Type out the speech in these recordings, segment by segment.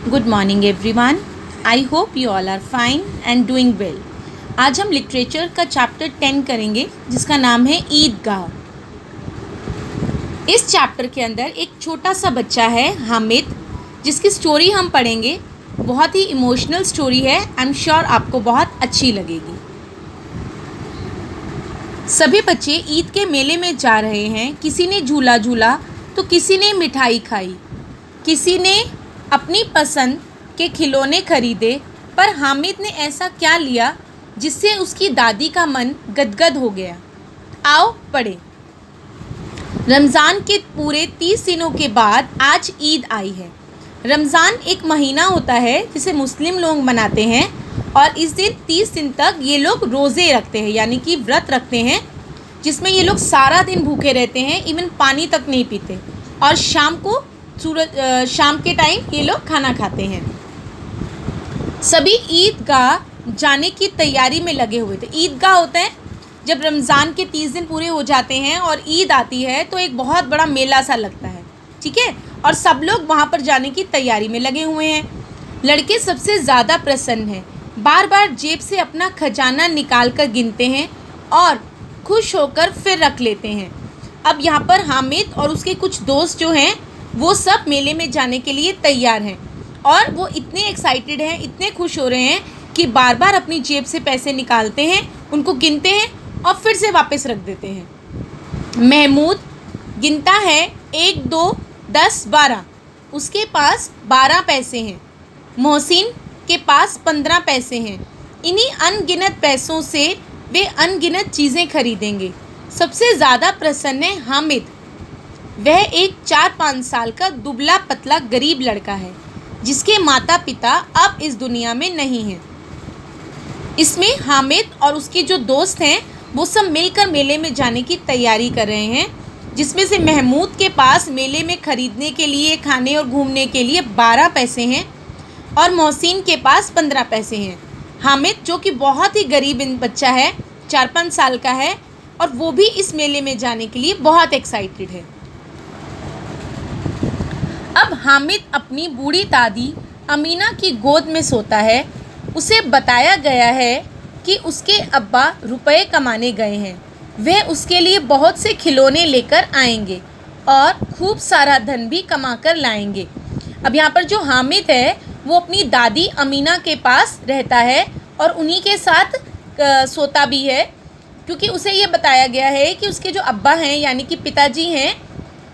Good morning everyone. I hope you all are fine and doing well. आज हम literature का chapter 10 करेंगे जिसका नाम है ईदगाह। इस चैप्टर के अंदर एक छोटा सा बच्चा है हामिद, जिसकी स्टोरी हम पढ़ेंगे। बहुत ही इमोशनल स्टोरी है। आई एम श्योर आपको बहुत अच्छी लगेगी। सभी बच्चे ईद के मेले में जा रहे हैं। किसी ने झूला झूला तो किसी ने मिठाई खाई, किसी ने अपनी पसंद के खिलौने खरीदे। पर हामिद ने ऐसा क्या लिया जिससे उसकी दादी का मन गदगद हो गया। आओ पढ़े। रमज़ान के पूरे 30 दिनों के बाद आज ईद आई है। रमज़ान एक महीना होता है जिसे मुस्लिम लोग मनाते हैं और इस दिन 30 दिन तक ये लोग रोज़े रखते हैं, यानी कि व्रत रखते हैं, जिसमें ये लोग सारा दिन भूखे रहते हैं, इवन पानी तक नहीं पीते। और शाम के टाइम ये लोग खाना खाते हैं। सभी ईदगाह जाने की तैयारी में लगे हुए थे। ईदगाह होता है जब रमज़ान के 30 दिन पूरे हो जाते हैं और ईद आती है तो एक बहुत बड़ा मेला सा लगता है, ठीक है। और सब लोग वहाँ पर जाने की तैयारी में लगे हुए हैं। लड़के सबसे ज़्यादा प्रसन्न हैं। बार बार जेब से अपना खजाना निकाल कर गिनते हैं और खुश होकर फिर रख लेते हैं। अब यहाँ पर हामिद और उसके कुछ दोस्त जो हैं वो सब मेले में जाने के लिए तैयार हैं और वो इतने एक्साइटेड हैं, इतने खुश हो रहे हैं कि बार बार अपनी जेब से पैसे निकालते हैं, उनको गिनते हैं और फिर से वापस रख देते हैं। महमूद गिनता है 1 2 10 12। उसके पास 12 पैसे हैं। मोहसिन के पास 15 पैसे हैं। इन्हीं अनगिनत पैसों से वे अनगिनत चीज़ें खरीदेंगे। सबसे ज़्यादा प्रसन्न है हामिद। वह एक 4-5 साल का दुबला पतला गरीब लड़का है जिसके माता पिता अब इस दुनिया में नहीं हैं। इसमें हामिद और उसके जो दोस्त हैं वो सब मिलकर मेले में जाने की तैयारी कर रहे हैं, जिसमें से महमूद के पास मेले में ख़रीदने के लिए, खाने और घूमने के लिए 12 पैसे हैं और मोहसिन के पास 15 पैसे हैं। हामिद जो कि बहुत ही गरीब बच्चा है, 4-5 साल का है, और वो भी इस मेले में जाने के लिए बहुत एक्साइटेड है। अब हामिद अपनी बूढ़ी दादी अमीना की गोद में सोता है। उसे बताया गया है कि उसके अब्बा रुपए कमाने गए हैं। वह उसके लिए बहुत से खिलौने लेकर आएंगे और खूब सारा धन भी कमा कर लाएंगे। अब यहाँ पर जो हामिद है वो अपनी दादी अमीना के पास रहता है और उन्हीं के साथ सोता भी है, क्योंकि उसे ये बताया गया है कि उसके जो अब्बा हैं यानी कि पिताजी हैं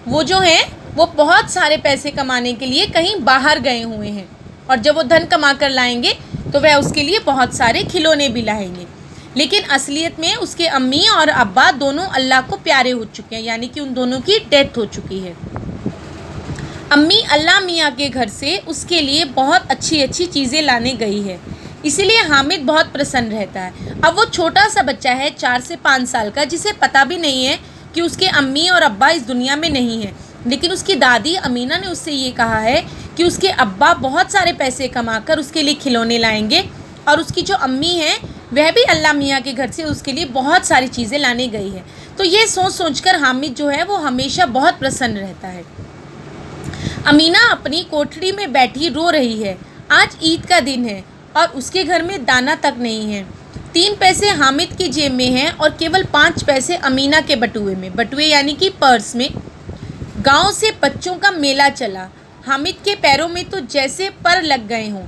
वो जो हैं वो बहुत सारे पैसे कमाने के लिए कहीं बाहर गए हुए हैं और जब वो धन कमा कर लाएंगे तो वह उसके लिए बहुत सारे खिलौने भी लाएंगे। लेकिन असलियत में उसके अम्मी और अब्बा दोनों अल्लाह को प्यारे हो चुके हैं, यानी कि उन दोनों की डेथ हो चुकी है। अम्मी अल्लाह मियाँ के घर से उसके लिए बहुत अच्छी अच्छी चीज़ें लाने गई है, इसीलिए हामिद बहुत प्रसन्न रहता है। अब वो छोटा सा बच्चा है 4 से 5 साल का, जिसे पता भी नहीं है कि उसके अम्मी और अब्बा इस दुनिया में नहीं है। लेकिन उसकी दादी अमीना ने उससे ये कहा है कि उसके अब्बा बहुत सारे पैसे कमाकर उसके लिए खिलौने लाएंगे और उसकी जो अम्मी है वह भी अल्लाह मियाँ के घर से उसके लिए बहुत सारी चीज़ें लाने गई है। तो ये सोच सोचकर हामिद जो है वो हमेशा बहुत प्रसन्न रहता है। अमीना अपनी कोठरी में बैठी रो रही है। आज ईद का दिन है और उसके घर में दाना तक नहीं है। 3 पैसे हामिद की जेब में हैं और केवल 5 पैसे अमीना के बटुए में, बटुए यानी कि पर्स में। गांव से बच्चों का मेला चला। हामिद के पैरों में तो जैसे पर लग गए हों।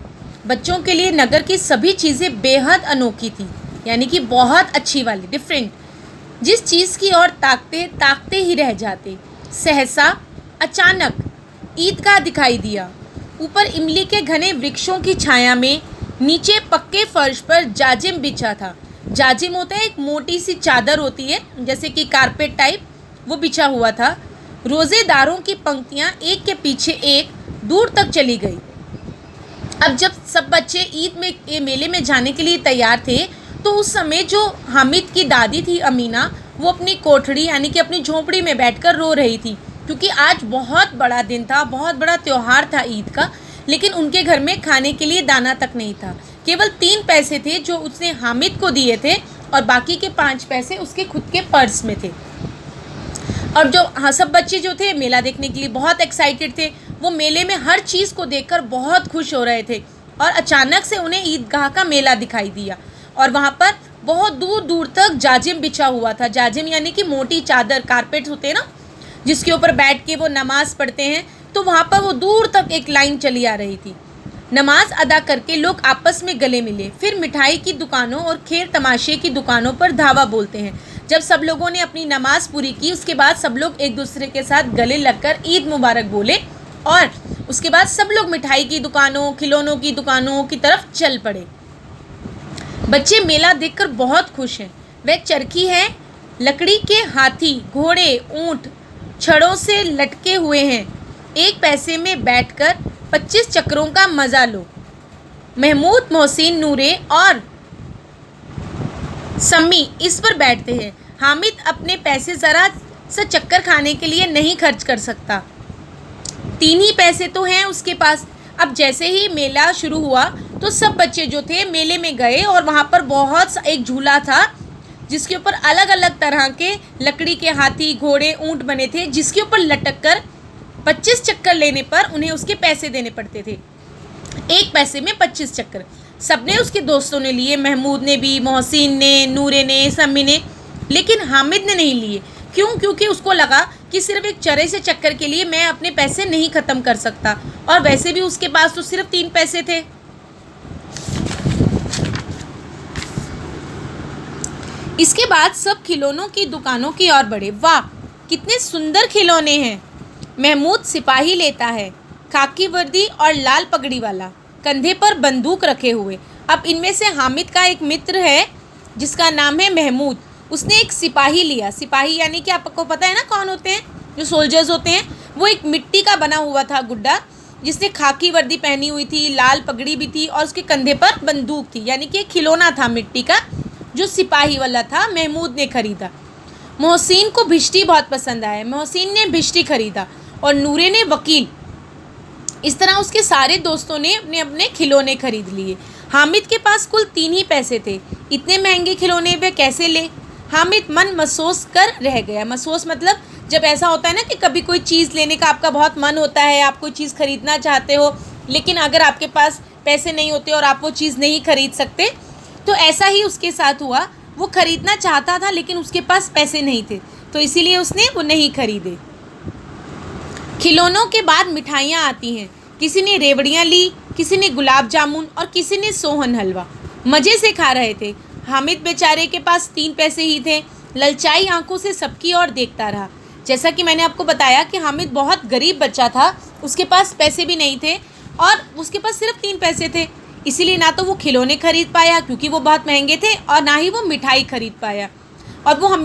बच्चों के लिए नगर की सभी चीज़ें बेहद अनोखी थी, यानी कि बहुत अच्छी वाली, डिफरेंट। जिस चीज़ की ओर ताकते ही रह जाते। सहसा अचानक ईदगाह दिखाई दिया। ऊपर इमली के घने वृक्षों की छाया में नीचे पक्के फर्श पर जाजिम बिछा था। जाजिम होता है एक मोटी सी चादर होती है, जैसे कि कारपेट टाइप, वो बिछा हुआ था। रोज़ेदारों की पंक्तियाँ एक के पीछे एक दूर तक चली गई। अब जब सब बच्चे ईद में मेले में जाने के लिए तैयार थे तो उस समय जो हामिद की दादी थी अमीना, वो अपनी कोठड़ी यानी कि अपनी झोंपड़ी में बैठकर रो रही थी, क्योंकि आज बहुत बड़ा दिन था, बहुत बड़ा त्यौहार था ईद का। लेकिन उनके घर में खाने के लिए दाना तक नहीं था। केवल 3 पैसे थे जो उसने हामिद को दिए थे और बाकी के 5 पैसे उसके खुद के पर्स में थे। और जो सब बच्चे जो थे मेला देखने के लिए बहुत एक्साइटेड थे, वो मेले में हर चीज़ को देखकर बहुत खुश हो रहे थे और अचानक से उन्हें ईदगाह का मेला दिखाई दिया और वहाँ पर बहुत दूर दूर तक जाजिम बिछा हुआ था। जाजिम यानी कि मोटी चादर, कारपेट होते हैं ना, जिसके ऊपर बैठ के वो नमाज़ पढ़ते हैं। तो वहाँ पर वो दूर तक एक लाइन चली आ रही थी। नमाज अदा करके लोग आपस में गले मिले, फिर मिठाई की दुकानों और खेल तमाशे की दुकानों पर धावा बोलते हैं। जब सब लोगों ने अपनी नमाज पूरी की, उसके बाद सब लोग एक दूसरे के साथ गले लगकर ईद मुबारक बोले और उसके बाद सब लोग मिठाई की दुकानों, खिलौनों की दुकानों की तरफ चल पड़े। बच्चे मेला देखकर बहुत खुश हैं। वह चरखी है, लकड़ी के हाथी, घोड़े, ऊँट छड़ों से लटके हुए हैं। 1 पैसे में बैठकर 25 चक्रों का मज़ा लो। महमूद, मोहसिन, नूरे और सम्मी इस पर बैठते हैं। हामिद अपने पैसे ज़रा सा चक्कर खाने के लिए नहीं खर्च कर सकता। 3 ही पैसे तो हैं उसके पास। अब जैसे ही मेला शुरू हुआ तो सब बच्चे जो थे मेले में गए और वहाँ पर एक झूला था जिसके ऊपर अलग अलग तरह के लकड़ी के हाथी, घोड़े, ऊँट बने थे, जिसके ऊपर लटक कर 25 चक्कर लेने पर उन्हें उसके पैसे देने पड़ते थे। 1 पैसे में 25 चक्कर। सबने उसके दोस्तों ने लिए, महमूद ने भी, मोहसिन ने, नूरे ने, सम्मी ने, लेकिन हामिद ने नहीं लिए। क्यों? क्योंकि उसको लगा कि सिर्फ एक चरे से चक्कर के लिए मैं अपने पैसे नहीं ख़त्म कर सकता और वैसे भी उसके पास तो सिर्फ 3 पैसे थे। इसके बाद सब खिलौनों की दुकानों की ओर बढ़े। वाह, कितने सुंदर खिलौने हैं। महमूद सिपाही लेता है, खाकी वर्दी और लाल पगड़ी वाला, कंधे पर बंदूक रखे हुए। अब इनमें से हामिद का एक मित्र है जिसका नाम है महमूद, उसने एक सिपाही लिया। सिपाही यानी कि आपको पता है ना कौन होते हैं, जो सोल्जर्स होते हैं। वो एक मिट्टी का बना हुआ था गुड्डा, जिसने खाकी वर्दी पहनी हुई थी, लाल पगड़ी भी थी और उसके कंधे पर बंदूक थी, यानी कि एक खिलौना था मिट्टी का जो सिपाही वाला था। महमूद ने खरीदा। मोहसिन को भिश्ती बहुत पसंद आया, मोहसिन ने भिश्ती खरीदा और नूरे ने वकील। इस तरह उसके सारे दोस्तों ने अपने अपने खिलौने खरीद लिए। हामिद के पास कुल 3 ही पैसे थे। इतने महंगे खिलौने वे कैसे ले? हामिद मन महसूस कर रह गया। महसूस मतलब जब ऐसा होता है ना कि कभी कोई चीज़ लेने का आपका बहुत मन होता है, आप कोई चीज़ खरीदना चाहते हो, लेकिन अगर आपके पास पैसे नहीं होते और आप वो चीज़ नहीं खरीद सकते, तो ऐसा ही उसके साथ हुआ। वो खरीदना चाहता था लेकिन उसके पास पैसे नहीं थे, तो इसीलिए उसने वो नहीं खरीदे। खिलौनों के बाद मिठाइयाँ आती हैं। किसी ने रेवड़ियाँ ली, किसी ने गुलाब जामुन और किसी ने सोहन हलवा। मज़े से खा रहे थे। हामिद बेचारे के पास 3 पैसे ही थे। ललचाई आंखों से सबकी ओर देखता रहा। जैसा कि मैंने आपको बताया कि हामिद बहुत गरीब बच्चा था, उसके पास पैसे भी नहीं थे और उसके पास सिर्फ 3 पैसे थे। इसीलिए ना तो वो खिलौने खरीद पाया क्योंकि वो बहुत महंगे थे और ना ही वो मिठाई खरीद पाया। और वो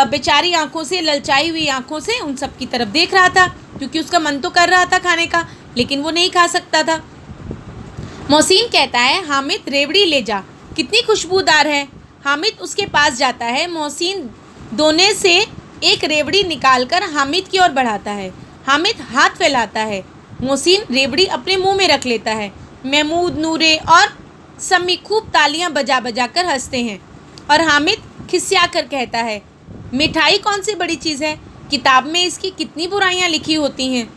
बेचारी आंखों से, ललचाई हुई आंखों से उन सब की तरफ देख रहा था क्योंकि उसका मन तो कर रहा था खाने का, लेकिन वो नहीं खा सकता था। मोहसिन कहता है, हामिद रेवड़ी ले जा, कितनी खुशबूदार है। हामिद उसके पास जाता है। मोहसिन दोने से एक रेवड़ी निकालकर हामिद की ओर बढ़ाता है। हामिद हाथ फैलाता है। मोहसिन रेवड़ी अपने मुंह में रख लेता है। महमूद, नूरे और सम्मी खूब तालियां बजा बजा कर हंसते हैं और हामिद खिसिया कर कहता है, मिठाई कौन सी बड़ी चीज़ है, किताब में इसकी कितनी बुराइयां लिखी होती हैं।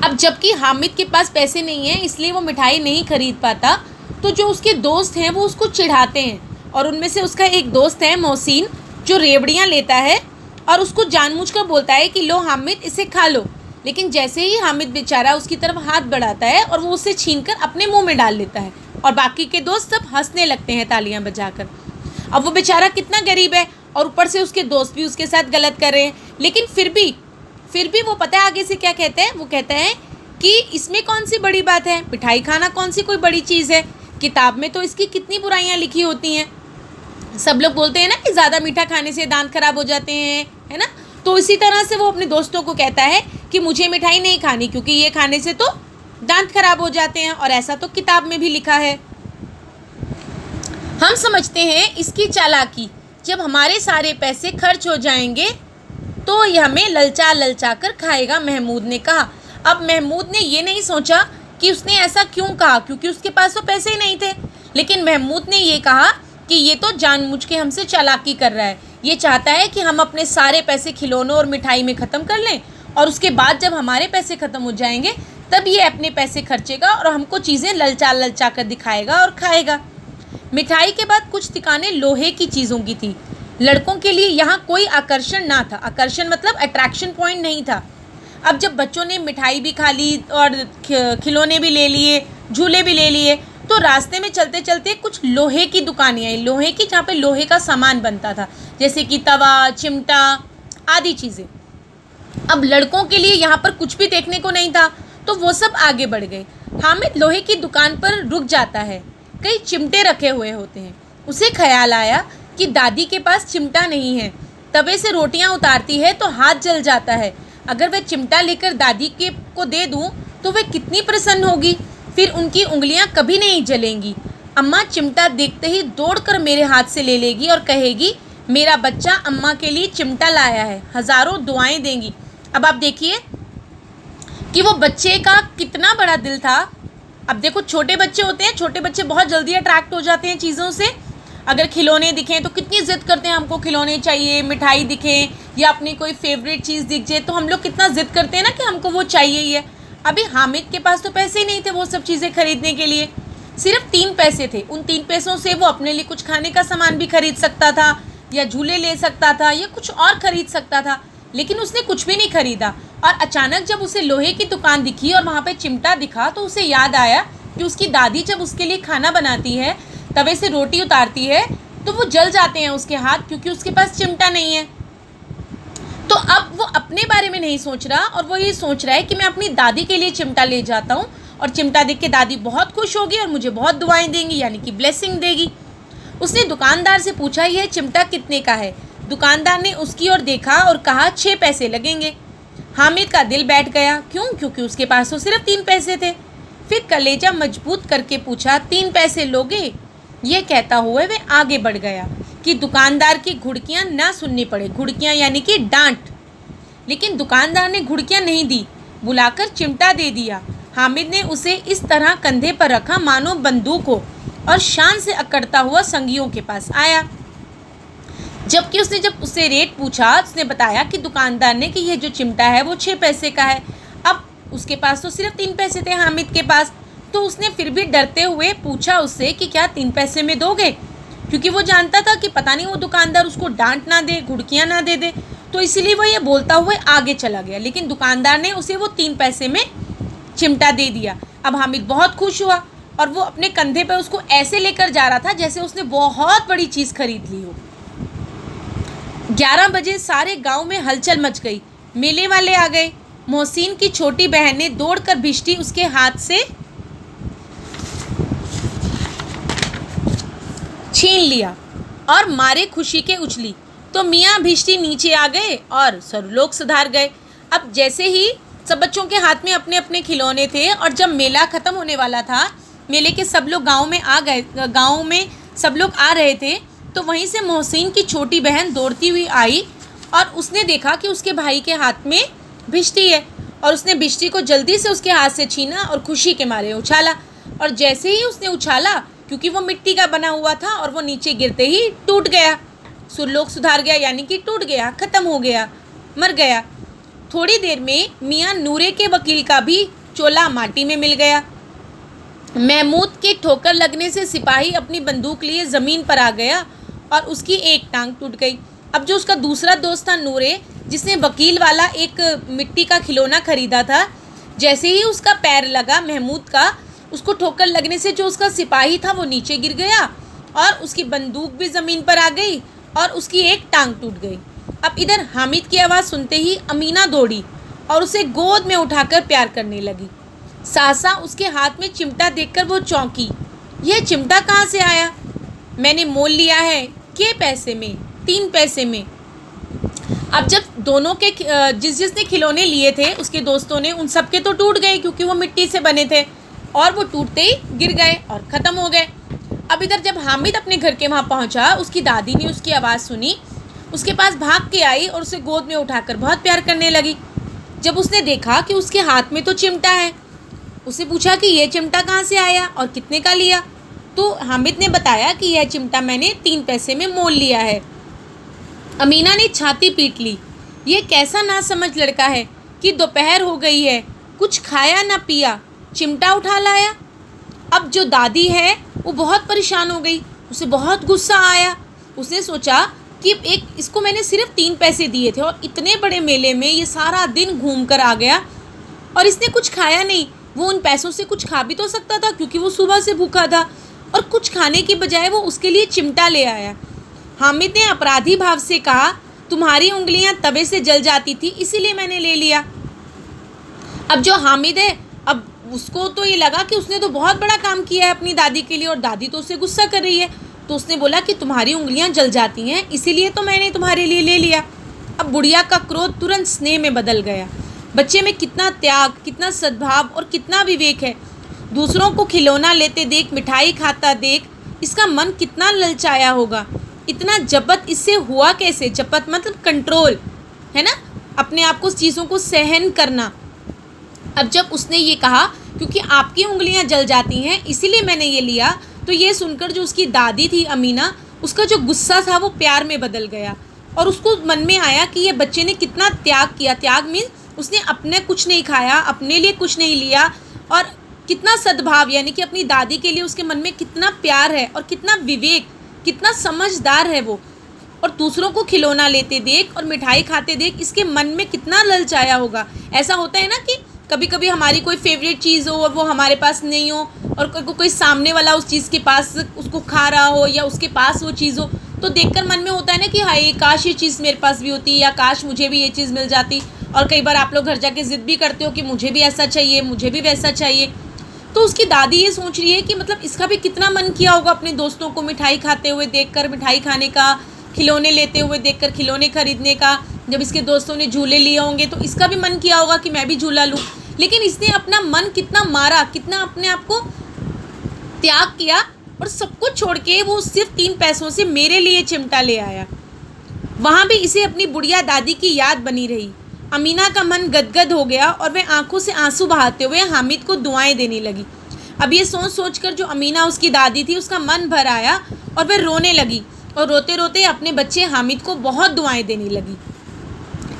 अब जबकि हामिद के पास पैसे नहीं हैं इसलिए वो मिठाई नहीं खरीद पाता, तो जो उसके दोस्त हैं वो उसको चिढ़ाते हैं और उनमें से उसका एक दोस्त है मोहसिन, जो रेवड़ियाँ लेता है और उसको जानबूझकर बोलता है कि लो हामिद, इसे खा लो। लेकिन जैसे ही हामिद बेचारा उसकी तरफ हाथ बढ़ाता है और वो उसे छीनकर अपने मुंह में डाल लेता है और बाकी के दोस्त सब हंसने लगते हैं तालियां बजाकर। अब वो बेचारा कितना गरीब है और ऊपर से उसके दोस्त भी उसके साथ गलत कर रहे हैं, लेकिन फिर भी वो पता है आगे से क्या कहते हैं। वो कहते हैं कि इसमें कौन सी बड़ी बात है, मिठाई खाना कौन सी कोई बड़ी चीज़ है, किताब में तो इसकी कितनी बुराइयाँ लिखी होती हैं। सब लोग बोलते हैं ना कि ज़्यादा मीठा खाने से दांत खराब हो जाते हैं, है ना। तो इसी तरह से वो अपने दोस्तों को कहता है कि मुझे मिठाई नहीं खानी क्योंकि ये खाने से तो दांत खराब हो जाते हैं और ऐसा तो किताब में भी लिखा है। हम समझते हैं इसकी चालाकी, जब हमारे सारे पैसे खर्च हो जाएंगे तो ये हमें ललचा कर खाएगा, महमूद ने कहा। अब महमूद ने ये नहीं सोचा कि उसने ऐसा क्यों कहा क्योंकि उसके पास तो पैसे ही नहीं थे, लेकिन महमूद ने ये कहा कि ये तो जानबूझ के हमसे चालाकी कर रहा है। ये चाहता है कि हम अपने सारे पैसे खिलौनों और मिठाई में ख़त्म कर लें और उसके बाद जब हमारे पैसे ख़त्म हो जाएंगे तब ये अपने पैसे खर्चेगा और हमको चीज़ें ललचा ललचा कर दिखाएगा और खाएगा। मिठाई के बाद कुछ दुकानें लोहे की चीज़ों की थी। लड़कों के लिए यहाँ कोई आकर्षण ना था। आकर्षण मतलब अट्रैक्शन पॉइंट नहीं था। अब जब बच्चों ने मिठाई भी खा ली और खिलौने भी ले लिए, झूले भी ले लिए, तो रास्ते में चलते चलते कुछ लोहे की दुकानें आई। लोहे की, जहाँ पे लोहे का सामान बनता था, जैसे कि तवा, चिमटा आदि चीज़ें। अब लड़कों के लिए यहाँ पर कुछ भी देखने को नहीं था, तो वो सब आगे बढ़ गए। हामिद लोहे की दुकान पर रुक जाता है। कई चिमटे रखे हुए होते हैं। उसे ख्याल आया कि दादी के पास चिमटा नहीं है। तवे से रोटियां उतारती है तो हाथ जल जाता है। अगर वह चिमटा लेकर दादी के को दे दूं तो वह कितनी प्रसन्न होगी, फिर उनकी उंगलियां कभी नहीं जलेंगी। अम्मा चिमटा देखते ही दौड़कर मेरे हाथ से ले लेगी और कहेगी, मेरा बच्चा अम्मा के लिए चिमटा लाया है, हज़ारों दुआएं देंगी। अब आप देखिए कि वो बच्चे का कितना बड़ा दिल था। अब देखो, छोटे बच्चे होते हैं, छोटे बच्चे बहुत जल्दी अट्रैक्ट हो जाते हैं चीज़ों से। अगर खिलौने दिखें तो कितनी ज़िद करते हैं, हमको खिलौने चाहिए। मिठाई दिखे या अपनी कोई फेवरेट चीज़ दिख जाए तो हम लोग कितना ज़िद करते हैं ना कि हमको वो चाहिए ही है। अभी हामिद के पास तो पैसे ही नहीं थे वो सब चीज़ें खरीदने के लिए। सिर्फ 3 पैसे थे। उन 3 पैसों से वो अपने लिए कुछ खाने का सामान भी खरीद सकता था, या झूले ले सकता था, या कुछ और ख़रीद सकता था, लेकिन उसने कुछ भी नहीं खरीदा। और अचानक जब उसे लोहे की दुकान दिखी और वहाँ पे चिमटा दिखा तो उसे याद आया कि उसकी दादी जब उसके लिए खाना बनाती है, तवे से रोटी उतारती है, तो वो जल जाते हैं उसके हाथ, क्योंकि उसके पास चिमटा नहीं है। तो अब वो अपने बारे में नहीं सोच रहा, और वो ये सोच रहा है कि मैं अपनी दादी के लिए चिमटा ले जाता हूँ, और चिमटा देख के दादी बहुत खुश होगी और मुझे बहुत दुआएं देंगी, यानी कि ब्लेसिंग देगी। उसने दुकानदार से पूछा, यह चिमटा कितने का है? दुकानदार ने उसकी ओर देखा और कहा, 6 पैसे लगेंगे। हामिद का दिल बैठ गया। क्यों? क्योंकि उसके पास तो सिर्फ 3 पैसे थे। फिर कलेजा मजबूत करके पूछा, 3 पैसे लोगे? ये कहता हुए वे आगे बढ़ गया कि दुकानदार की घुड़कियाँ ना सुननी पड़े। घुड़कियाँ यानी कि डांट। लेकिन दुकानदार ने घुड़कियाँ नहीं दी, बुलाकर चिमटा दे दिया। हामिद ने उसे इस तरह कंधे पर रखा मानो बंदूक हो, और शान से अकड़ता हुआ संगियों के पास आया। जबकि उसने जब उससे रेट पूछा, उसने बताया कि दुकानदार ने कि यह जो चिमटा है वो 6 पैसे का है। अब उसके पास तो सिर्फ 3 पैसे थे हामिद के पास, तो उसने फिर भी डरते हुए पूछा उससे कि क्या 3 पैसे में दोगे? क्योंकि वो जानता था कि पता नहीं वो दुकानदार उसको डांट ना दे, घुड़कियाँ ना दे दे, तो इसीलिए वो ये बोलता हुए आगे चला गया। लेकिन दुकानदार ने उसे वो 3 पैसे में चिमटा दे दिया। अब हामिद बहुत खुश हुआ और वो अपने कंधे पर उसको ऐसे लेकर जा रहा था जैसे उसने बहुत बड़ी चीज़ खरीद ली हो। 11 बजे सारे गांव में हलचल मच गई। मेले वाले आ गए। मोहसिन की छोटी बहन ने दौड़कर भिश्ती उसके हाथ से छीन लिया और मारे खुशी के उछली, तो मियाँ भिश्ती नीचे आ गए और सरलोक सुधार गए। अब जैसे ही सब बच्चों के हाथ में अपने अपने खिलौने थे और जब मेला ख़त्म होने वाला था, मेले के सब लोग गांव में आ गए, गांव में सब लोग आ रहे थे, तो वहीं से मोहसिन की छोटी बहन दौड़ती हुई आई और उसने देखा कि उसके भाई के हाथ में भिश्ती है, और उसने भिश्ती को जल्दी से उसके हाथ से छीना और खुशी के मारे उछाला। और जैसे ही उसने उछाला, क्योंकि वो मिट्टी का बना हुआ था और वो नीचे गिरते ही टूट गया। सुरलोक सुधार गया, यानी कि टूट गया, ख़त्म हो गया, मर गया। थोड़ी देर में मियाँ नूरे के वकील का भी चोला माटी में मिल गया। महमूद के ठोकर लगने से सिपाही अपनी बंदूक लिए ज़मीन पर आ गया और उसकी एक टांग टूट गई। अब जो उसका दूसरा दोस्त था नूरे, जिसने वकील वाला एक मिट्टी का खिलौना खरीदा था, जैसे ही उसका पैर लगा महमूद का, उसको ठोकर लगने से जो उसका सिपाही था वो नीचे गिर गया और उसकी बंदूक भी ज़मीन पर आ गई और उसकी एक टांग टूट गई। अब इधर हामिद की आवाज़ सुनते ही अमीना दौड़ी और उसे गोद में उठाकर प्यार करने लगी। सासा उसके हाथ में चिमटा देखकर वो चौंकी। यह चिमटा कहाँ से आया? मैंने मोल लिया है। के पैसे में? 3 पैसे में। अब जब दोनों के जिसने खिलौने लिए थे उसके दोस्तों ने, उन सब के तो टूट गए क्योंकि वो मिट्टी से बने थे, और वो टूटते ही गिर गए और ख़त्म हो गए। अब इधर जब हामिद अपने घर के वहाँ पहुँचा, उसकी दादी ने उसकी आवाज़ सुनी, उसके पास भाग के आई और उसे गोद में उठाकर बहुत प्यार करने लगी। जब उसने देखा कि उसके हाथ में तो चिमटा है, उसे पूछा कि यह चिमटा कहाँ से आया और कितने का लिया? तो हामिद ने बताया कि यह चिमटा मैंने 3 पैसे में मोल लिया है। अमीना ने छाती पीट ली। ये कैसा नासमझ लड़का है, कि दोपहर हो गई है, कुछ खाया ना पिया, चिमटा उठा लाया। अब जो दादी है वो बहुत परेशान हो गई, उसे बहुत गुस्सा आया। उसने सोचा कि एक इसको मैंने सिर्फ 3 पैसे दिए थे और इतने बड़े मेले में ये सारा दिन घूम कर आ गया और इसने कुछ खाया नहीं। वो उन पैसों से कुछ खा भी तो सकता था क्योंकि वो सुबह से भूखा था, और कुछ खाने की बजाय वो उसके लिए चिमटा ले आया। हामिद ने अपराधी भाव से कहा, तुम्हारी उंगलियां तवे से जल जाती थी इसीलिए मैंने ले लिया। अब जो हामिद है, अब उसको तो ये लगा कि उसने तो बहुत बड़ा काम किया है अपनी दादी के लिए और दादी तो उससे गुस्सा कर रही है, तो उसने बोला कि तुम्हारी उंगलियां जल जाती हैं इसीलिए तो मैंने तुम्हारे लिए ले लिया। अब बुढ़िया का क्रोध तुरंत स्नेह में बदल गया। बच्चे में कितना त्याग, कितना सद्भाव और कितना विवेक है। दूसरों को खिलौना लेते देख, मिठाई खाता देख इसका मन कितना ललचाया होगा। इतना जपत इससे हुआ कैसे? जपत मतलब कंट्रोल, है ना, अपने आप को चीज़ों को सहन करना। अब जब उसने ये कहा क्योंकि आपकी उंगलियां जल जाती हैं इसीलिए मैंने ये लिया, तो ये सुनकर जो उसकी दादी थी अमीना, उसका जो गुस्सा था वो प्यार में बदल गया और उसको मन में आया कि ये बच्चे ने कितना त्याग किया। त्याग मीन्स उसने अपने कुछ नहीं खाया, अपने लिए कुछ नहीं लिया, और कितना सद्भाव, यानी कि अपनी दादी के लिए उसके मन में कितना प्यार है और कितना विवेक, कितना समझदार है वो। और दूसरों को खिलौना लेते देख और मिठाई खाते देख इसके मन में कितना ललचाया होगा। ऐसा होता है ना कि कभी कभी हमारी कोई फेवरेट चीज़ हो और वो हमारे पास नहीं हो, और कोई सामने वाला उस चीज़ के पास उसको खा रहा हो या उसके पास वो चीज़ हो, तो देखकर मन में होता है ना कि हाय काश ये चीज़ मेरे पास भी होती, या काश मुझे भी ये चीज़ मिल जाती। और कई बार आप लोग घर जाके ज़िद भी करते हो कि मुझे भी ऐसा चाहिए, मुझे भी वैसा चाहिए। तो उसकी दादी ये सोच रही है कि मतलब इसका भी कितना मन किया होगा अपने दोस्तों को मिठाई खाते हुए देखकर मिठाई खाने का, खिलौने लेते हुए देखकर खिलौने खरीदने का। जब इसके दोस्तों ने झूले लिए होंगे तो इसका भी मन किया होगा कि मैं भी झूला लूँ। लेकिन इसने अपना मन कितना मारा, कितना अपने आप को त्याग किया और सब कुछ छोड़ के वो सिर्फ 3 पैसों से मेरे लिए चिमटा ले आया। वहाँ भी इसे अपनी बुढ़िया दादी की याद बनी रही। अमीना का मन गदगद हो गया और वह आंखों से आंसू बहाते हुए हामिद को दुआएं देने लगी। अब ये सोच सोच कर जो अमीना उसकी दादी थी उसका मन भर आया और वह रोने लगी और रोते रोते अपने बच्चे हामिद को बहुत दुआएं देने लगी।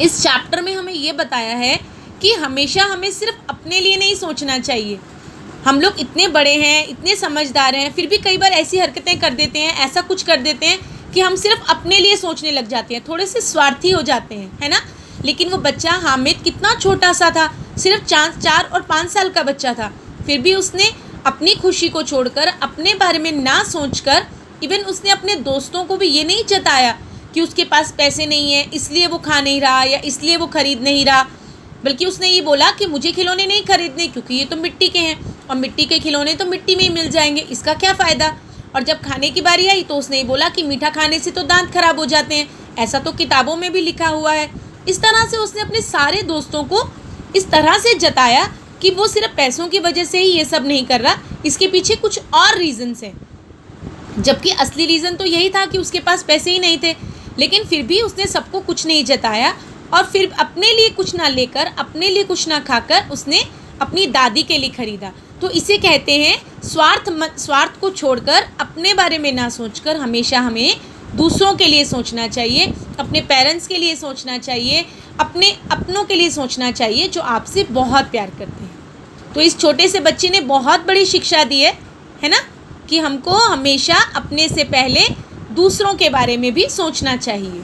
इस चैप्टर में हमें ये बताया है कि हमेशा हमें सिर्फ अपने लिए नहीं सोचना चाहिए। हम लोग इतने बड़े हैं, इतने समझदार हैं, फिर भी कई बार ऐसी हरकतें कर देते हैं, ऐसा कुछ कर देते हैं कि हम सिर्फ अपने लिए सोचने लग जाते हैं, थोड़े से स्वार्थी हो जाते हैं, है ना। लेकिन वो बच्चा हामिद कितना छोटा सा था, सिर्फ 4 और 5 साल का बच्चा था, फिर भी उसने अपनी खुशी को छोड़कर, अपने बारे में ना सोचकर, इवन उसने अपने दोस्तों को भी ये नहीं जताया कि उसके पास पैसे नहीं है इसलिए वो खा नहीं रहा या इसलिए वो खरीद नहीं रहा, बल्कि उसने ये बोला कि मुझे खिलौने नहीं खरीदने क्योंकि ये तो मिट्टी के हैं और मिट्टी के खिलौने तो मिट्टी में ही मिल जाएंगे, इसका क्या फ़ायदा। और जब खाने की बारी आई तो उसने ये बोला कि मीठा खाने से तो दांत खराब हो जाते हैं, ऐसा तो किताबों में भी लिखा हुआ है। इस तरह से उसने अपने सारे दोस्तों को इस तरह से जताया कि वो सिर्फ पैसों की वजह से ही ये सब नहीं कर रहा, इसके पीछे कुछ और रीज़न्स हैं, जबकि असली रीज़न तो यही था कि उसके पास पैसे ही नहीं थे। लेकिन फिर भी उसने सबको कुछ नहीं जताया और फिर अपने लिए कुछ ना लेकर, अपने लिए कुछ ना खाकर उसने अपनी दादी के लिए ख़रीदा। तो इसे कहते हैं स्वार्थ को छोड़कर, अपने बारे में ना सोचकर हमेशा हमें दूसरों के लिए सोचना चाहिए, अपने पेरेंट्स के लिए सोचना चाहिए, अपने अपनों के लिए सोचना चाहिए जो आपसे बहुत प्यार करते हैं। तो इस छोटे से बच्चे ने बहुत बड़ी शिक्षा दी है ना, कि हमको हमेशा अपने से पहले दूसरों के बारे में भी सोचना चाहिए।